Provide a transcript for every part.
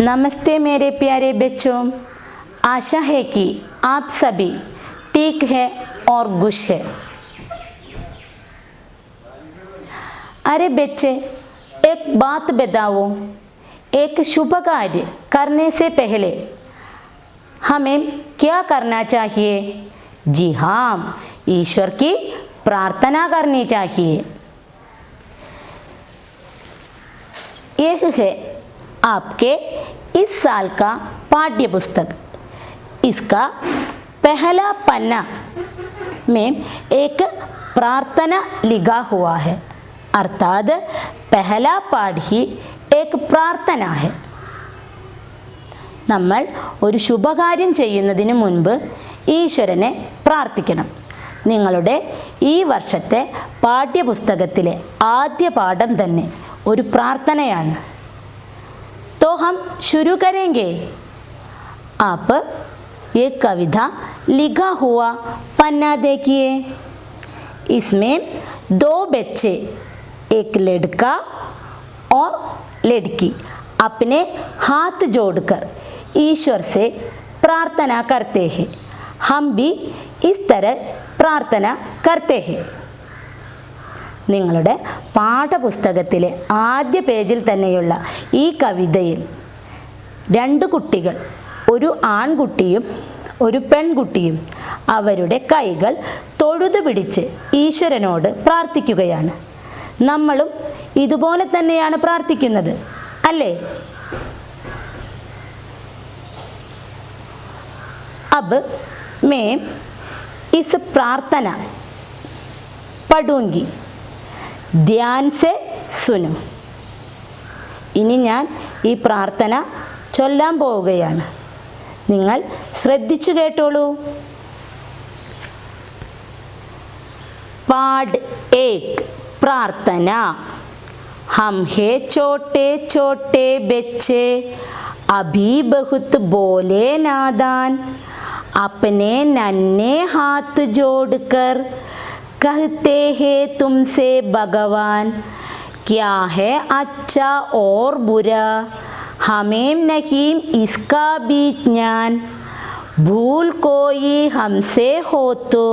नमस्ते मेरे प्यारे बच्चों, आशा है कि आप सभी ठीक है और खुश है। अरे बच्चे, एक बात बताओ, एक शुभ कार्य करने से पहले हमें क्या करना चाहिए? जी हाँ, ईश्वर की प्रार्थना करनी चाहिए। यह है आपके इस साल का पाठ्य पुस्तक। इसका पहला पन्ना में एक प्रार्थना लिखा हुआ है, अर्थात पहला पाठ ही एक प्रार्थना है। നമ്മൾ ഒരു ശുഭകാര്യം ചെയ്യുന്നതിന് മുൻപ് ഈശ്വരനെ പ്രാർത്ഥിക്കണം. നിങ്ങളുടെ ഈ വർഷത്തെ പാഠ്യപുസ്തകത്തിലെ ആദ്യ പാഠം തന്നെ ഒരു പ്രാർത്ഥനയാണ്. तो हम शुरू करेंगे। आप ये कविता लिखा हुआ पन्ना देखिए। इसमें दो बच्चे, एक लड़का और लड़की, अपने हाथ जोड़कर ईश्वर से प्रार्थना करते हैं। हम भी इस तरह प्रार्थना करते हैं. നിങ്ങളുടെ പാഠപുസ്തകത്തിലെ ആദ്യ പേജിൽ തന്നെയുള്ള ഈ കവിതയിൽ രണ്ട് കുട്ടികൾ, ഒരു ആൺകുട്ടിയും ഒരു പെൺകുട്ടിയും അവരുടെ കൈകൾ തൊഴുതു പിടിച്ച് ഈശ്വരനോട് പ്രാർത്ഥിക്കുകയാണ്. നമ്മളും ഇതുപോലെ തന്നെയാണ് പ്രാർത്ഥിക്കുന്നത്, അല്ലേ? अब मैं इस प्रार्थना पढ़ूंगी, ധ്യാൻ സെ സുനോ. ഇനി ഞാൻ ഈ പ്രാർത്ഥന ചൊല്ലാൻ പോവുകയാണ്. നിങ്ങൾ ശ്രദ്ധിച്ചു കേട്ടോളൂ. പാഠ് ഏക് പ്രാർത്ഥന. हम है छोटे छोटे बच्चे, अभी बहुत बोले नादान, अपने नन्हे हाथ जोड़कर कहते हैं तुमसे भगवान, क्या है अच्छा और बुरा, हमें नहीं इसका भी ज्ञान, भूल कोई हमसे हो तो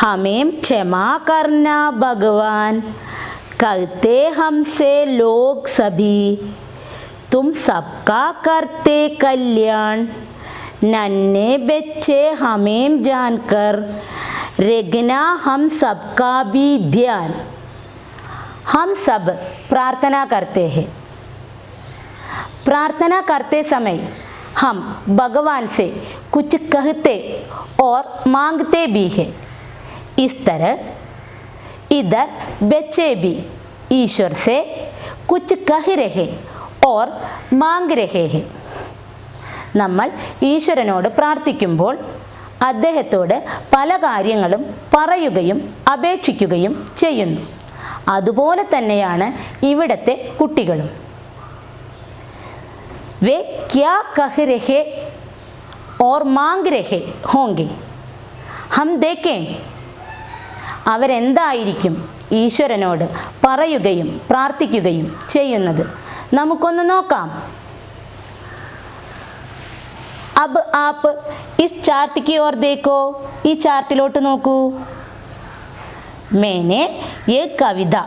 हमें क्षमा करना भगवान, कहते हमसे लोग सभी तुम सबका करते कल्याण, नन्हे बच्चे हमें जानकर रखना हम सबका भी ध्यान. हम सब प्रार्थना करते हैं. प्रार्थना करते समय हम भगवान से कुछ कहते और मांगते भी हैं. इस तरह इधर बच्चे भी ईश्वर से कुछ कह रहे और मांग रहे हैं. നമ്മൾ ഈശ്വരനോട് പ്രാർത്ഥിക്കുമ്പോൾ അദ്ദേഹത്തോട് പല കാര്യങ്ങളും പറയുകയും അപേക്ഷിക്കുകയും ചെയ്യുന്നു. അതുപോലെ തന്നെയാണ് ഇവിടത്തെ കുട്ടികളും. വേ ക്യാ കഹ് രഹേ ഓർ മാംഗ് രഹേ ഹോംഗെ, ഹം ദേഖേം. അവരെന്തായിരിക്കും ഈശ്വരനോട് പറയുകയും പ്രാർത്ഥിക്കുകയും ചെയ്യുന്നത്, നമുക്കൊന്ന് നോക്കാം. अब आप इस चार्ट की ओर देखो. ഈ ചാർട്ടിലോട്ട് നോക്കൂ. मैंने ये कविता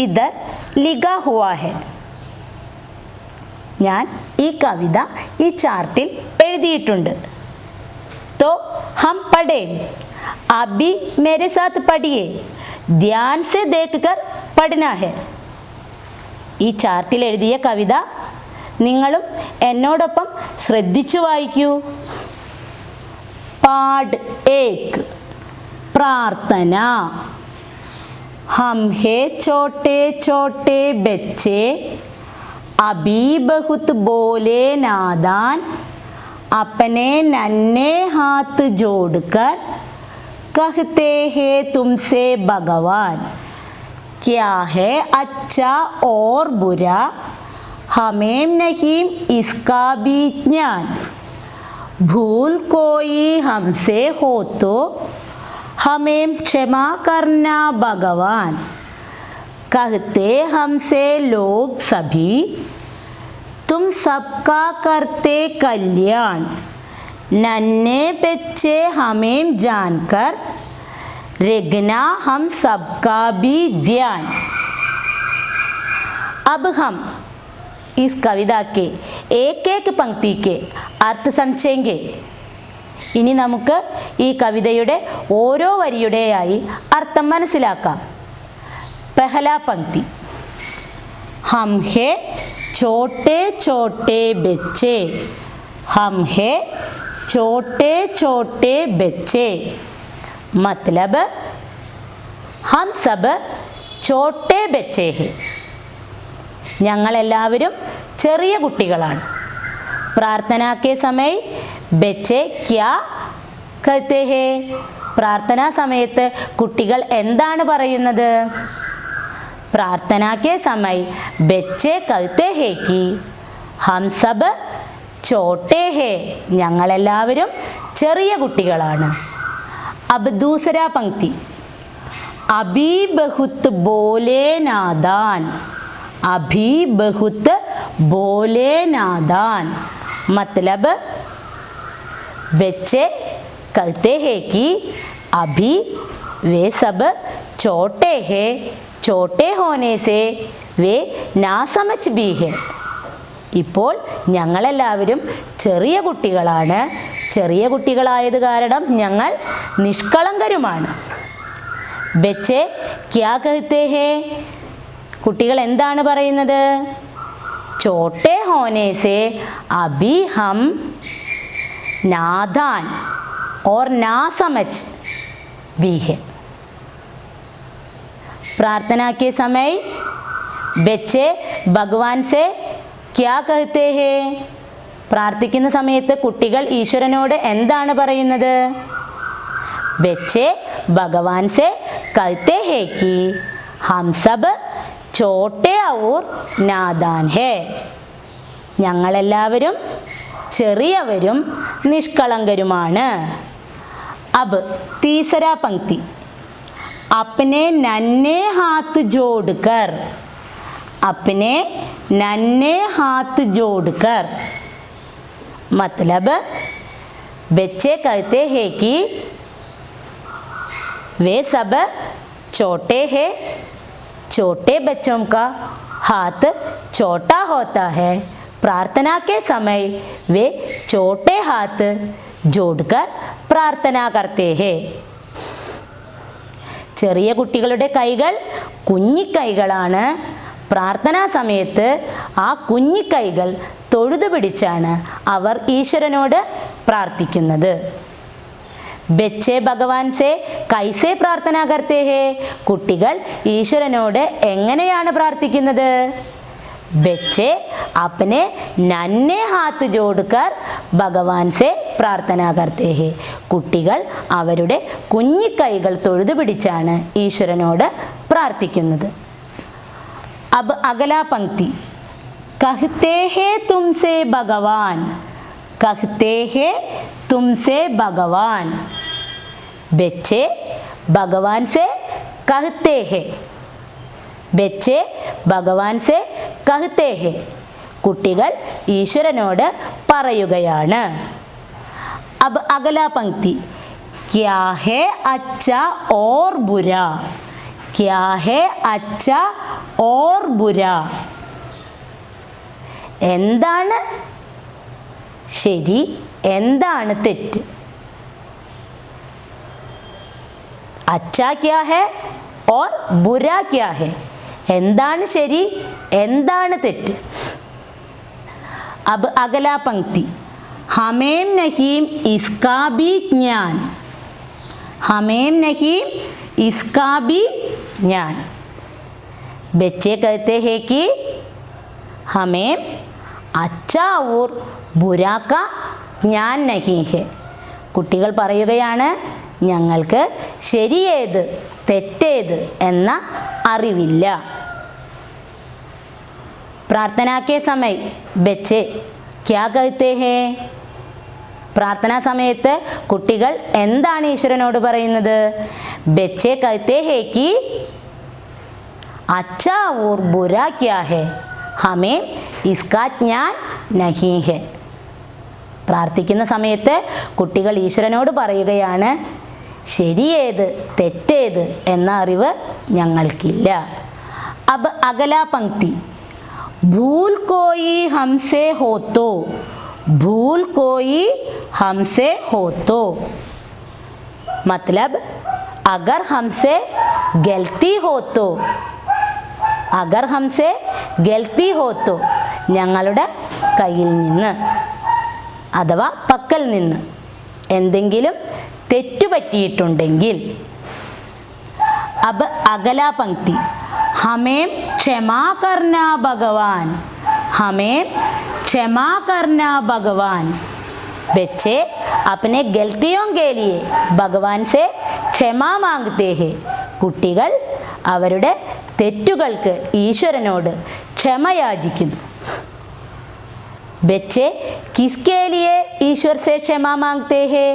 इधर लिखा हुआ है. ഞാൻ ഈ കവിത ഈ ചാർട്ടിൽ എഴുതിയിട്ടുണ്ട്. तो हम पढ़े. आप भी मेरे साथ पढ़िए. ध्यान से देखकर पढ़ना है. ഈ ചാർട്ടിൽ എഴുതിയ കവിത നിങ്ങളും എന്നോടൊപ്പം ശ്രദ്ധിച്ചു വായിക്കൂ. പാഠ് ഏക് പ്രാർത്ഥന. हम है छोटे छोटे बच्चे, अभी बहुत बोले नादान, अपने नन्हे हाथ जोड़कर कहते हैं तुमसे भगवान, क्या है अच्छा और बुरा, हमें नहीं इसका भी ज्ञान, भूल कोई हमसे हो तो हमें क्षमा करना भगवान, कहते हमसे लोग सभी तुम सबका करते कल्याण, नन्हे बच्चे हमें जानकर, रखना हम सबका भी ध्यान। अब हम इस कविता के एक एक पंक्ति के अर्थ समझेंगे. ഇനി നമുക്ക് ഈ കവിതയുടെ ഓരോ വരിയുടെയായി അർത്ഥം മനസ്സിലാക്കാം. पहला पंक्ति, हम है छोटे छोटे बच्चे, हम है छोटे छोटे बच्चे, मतलब हम सब छोटे बच्चे हैं. ഞങ്ങളെല്ലാവരും ചെറിയ കുട്ടികളാണ്. प्रार्थना के समय बच्चे क्या कहते हैं? പ്രാർത്ഥനാ സമയത്ത് കുട്ടികൾ എന്താണ് പറയുന്നത്? प्रार्थना के समय बच्चे कहते हैं कि हम सब छोटे हैं, ഞങ്ങളെല്ലാവരും ചെറിയ കുട്ടികളാണ്. अब दूसरा पंक्ति, अभी बहुत बोले नादान, अभी बहुत बोले नादान, मतलब बच्चे कहते हैं कि अभी वे सब छोटे हैं, छोटे होने से वे नासमझ भी है. ഇപ്പോൾ ഞങ്ങളെല്ലാവരും ചെറിയ കുട്ടികളാണ്. ചെറിയ കുട്ടികളായത് കാരണം ഞങ്ങൾ നിഷ്കളങ്കരുമാണ്. ബच्चे क्या कहते हैं? കുട്ടികൾ എന്താണ് പറയുന്നത്? छोटे होने से अभी हम नादान और नासमझ भी है. प्रार्थना के समय बच्चे भगवान से क्या कहते हैं? പ്രാർത്ഥിക്കുന്ന സമയത്ത് കുട്ടികൾ ഈശ്വരനോട് എന്താണ് പറയുന്നത്? बच्चे भगवान से कहते हैं कि हम सब छोटे और नादान है, ഞങ്ങളെല്ലാവരും ചെറിയവരും നിഷ്കളങ്കരുമാണ്. अब तीसरा पंक्ति, अपने नन्हे हाथ जोड़कर, अपने नन्हे हाथ जोड़कर, मतलब बच्चे कहते हैं कि वे सब छोटे हैं, छोटे बच्चों का हाथ छोटा होता है. प्रार्थना के समय वे छोटे हाथ जोड़कर प्रार्थना करते हैं. ചെറിയ കുട്ടികളുടെ കൈകൾ കുഞ്ഞിക്കൈകളാണ്. പ്രാർത്ഥനാ സമയത്ത് ആ കുഞ്ഞിക്കൈകൾ തൊഴുതു പിടിച്ചാണ് അവർ ഈശ്വരനോട് പ്രാർത്ഥിക്കുന്നത്. बच्चे भगवान से कैसे प्रार्थना करते हैं? കുട്ടികൾ ഈശ്വരനോട് എങ്ങനെയാണ് പ്രാർത്ഥിക്കുന്നത്? बच्चे अपने नन्हे हाथ जोड़कर भगवान से प्रार्थना करते हैं. കുട്ടികൾ അവരുടെ കുഞ്ഞിക്കൈകൾ തൊഴുതു പിടിച്ചാണ് ഈശ്വരനോട് പ്രാർത്ഥിക്കുന്നത്. अब अगला पंक्ति, कहते हैं तुमसे भगवान, कहते हैं तुमसे भगवान, बच्चे भगवान से कहते हैं, बच्चे भगवान से कहते हैं, കുട്ടികൾ ഈശ്വരനോട് പറയുകയാണ്. अब अगला पंक्ति, क्या है अच्छा और बुरा, क्या है अच्छा और बुरा, എന്താണ് ശരി എന്താണ് തെറ്റ്? अच्छा क्या है और बुरा क्या है? എന്താണ് ശരി എന്താണ് തെറ്റ്? अब अगला पंक्ति, हमें नहीं इसका भी ज्ञान, हमें नहीं इसका भी ज्ञान, बच्चे कहते हैं कि हमें अच्छा और बुरा का ज्ञान नहीं है. കുട്ടികൾ പറയുകയാണ് ഞങ്ങൾക്ക് ശരിയേത് തെറ്റേത് എന്ന അറിവില്ല. प्रार्थना के समय बच्चे क्या कहते हैं? പ്രാർത്ഥനാ സമയത്ത് കുട്ടികൾ എന്താണ് ഈശ്വരനോട് പറയുന്നത്? बच्चे कहते हैं कि अच्छा और बुरा क्या है, ഹമേം ഇസ്കാ ജ്ഞാൻ നഹീ ഹെ. പ്രാർത്ഥിക്കുന്ന സമയത്ത് കുട്ടികൾ ഈശ്വരനോട് പറയുകയാണ്, ശരിയേത് തെറ്റേത് എന്ന അറിവ് ഞങ്ങൾക്കില്ല. അബ് അഗലാ പങ്ക്തി. ഭൂൽ കോയി ഹംസെ ഹോത്തോ, ഭൂൽ കോയി ഹംസെ ഹോത്തോ. मतलब अगर हमसे गलती हो तो, अगर हमसे गलती हो तो ഞങ്ങളുടെ കയ്യിൽ നിന്ന് അഥവാ പക്കൽ നിന്ന് എന്തെങ്കിലും തെറ്റുപറ്റിയിട്ടുണ്ടെങ്കിൽ. अब अगला पंक्ति. हमें क्षमा करना भगवान, हमें क्षमा करना भगवान. बच्चे अपने गलतियों के लिए भगवान से ക്ഷമ മാംഗത്തെ ഹെ. കുട്ടികൾ അവരുടെ തെറ്റുകൾക്ക് ഈശ്വരനോട് ക്ഷമയാചിക്കുന്നു. ബच्चे किसके लिए ईश्वर से क्षमा मांगते हैं?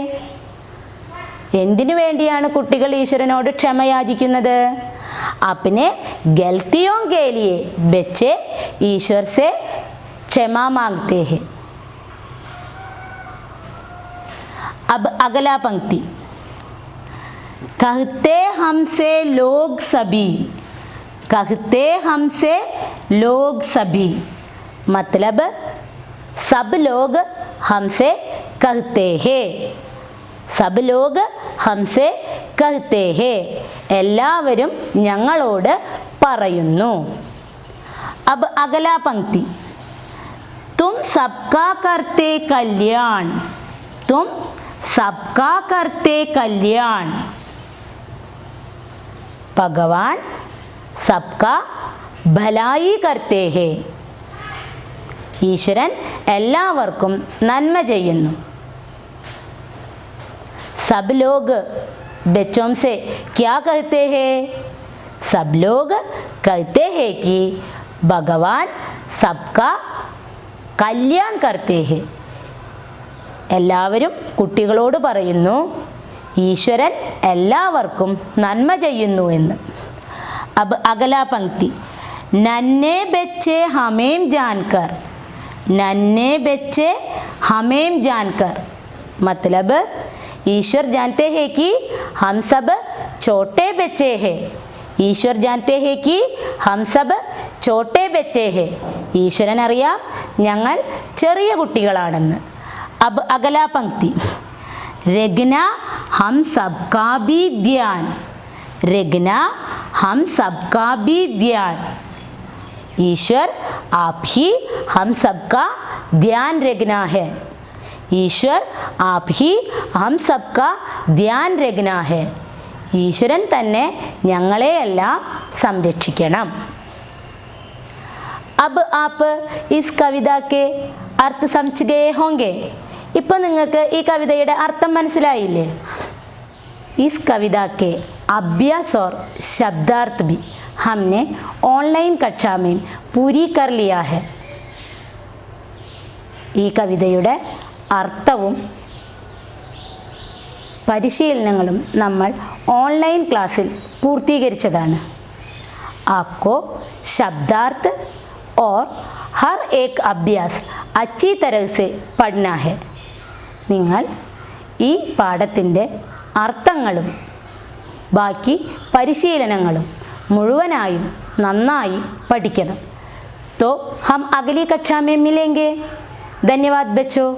എന്തിനു വേണ്ടിയാണ് കുട്ടികൾ ഈശ്വരനോട് ക്ഷമയാചിക്കുന്നത്? अपने गलतियों के लिए बच्चे ईश्वर से क्षमा मांगते हैं. अब अगला पंक्ति. कहते हमसे लोग सभी, कहते हमसे लोग सभी. मतलब सब लोग हमसे कहते हैं, सब लोग हमसे कहते हैं. എല്ലാവരും ഞങ്ങളോട് പറയുന്നു. अब अगला पंक्ति. तुम सबका करते कल्याण, तुम सबका करते कल्याण. भगवान सबका भलाई करते हैं. ഈശ്വരൻ എല്ലാവർക്കും നന്മ ചെയ്യുന്നു. सब लोग बच्चों से क्या कहते हैं? सब लोग कहते हैं कि भगवान सबका कल्याण करते हैं. എല്ലാവരും കുട്ടികളോട് പറയുന്നു, ഈശ്വരൻ എല്ലാവർക്കും നന്മ ചെയ്യുന്നു എന്ന്. अब अगला पंक्ति. नन्हे बच्चे हमें जानकर, नन्हे बच्चे हमें जानकर. मतलब ईश्वर जानते हैं कि हम सब छोटे बच्चे हैं. ईश्वर जानते हैं कि हम सब छोटे बच्चे हैं. ഈശ്വരൻ അറിയാം ഞങ്ങൾ ചെറിയ കുട്ടികളാണെന്ന്. अब अगला पंक्ति. रखना हम सबका भी ध्यान, रखना हम सबका भी ध्यान. ईश्वर आप ही हम सबका ध्यान रखना है. ईश्वर आप ही हम सबका ध्यान रखना है. ഈശ്വരൻ തന്നെ ഞങ്ങളെയെല്ലാം സംരക്ഷിക്കണം. अब आप इस कविता के अर्थ समझ गए होंगे. ഇപ്പോൾ നിങ്ങൾക്ക് ഈ കവിതയുടെ അർത്ഥം മനസ്സിലായില്ലേ? इस कविता के अभ्यास और शब्दार्थ भी हमने ऑनलाइन कक्षा में पूरी कर लिया है. ഈ കവിതയുടെ അർത്ഥവും പരിശീലനങ്ങളും നമ്മൾ ഓൺലൈൻ ക്ലാസ്സിൽ പൂർത്തീകരിച്ചതാണ്. आपको शब्दार्थ और हर एक अभ्यास अच्छी तरह से पढ़ना है. നിങ്ങൾ ഈ പാഠത്തിൻ്റെ അർത്ഥങ്ങളും ബാക്കി പരിശീലനങ്ങളും മുഴുവനായും നന്നായി പഠിക്കണം. तो हम अगली कक्षा में मिलेंगे. धन्यवाद बच्चों.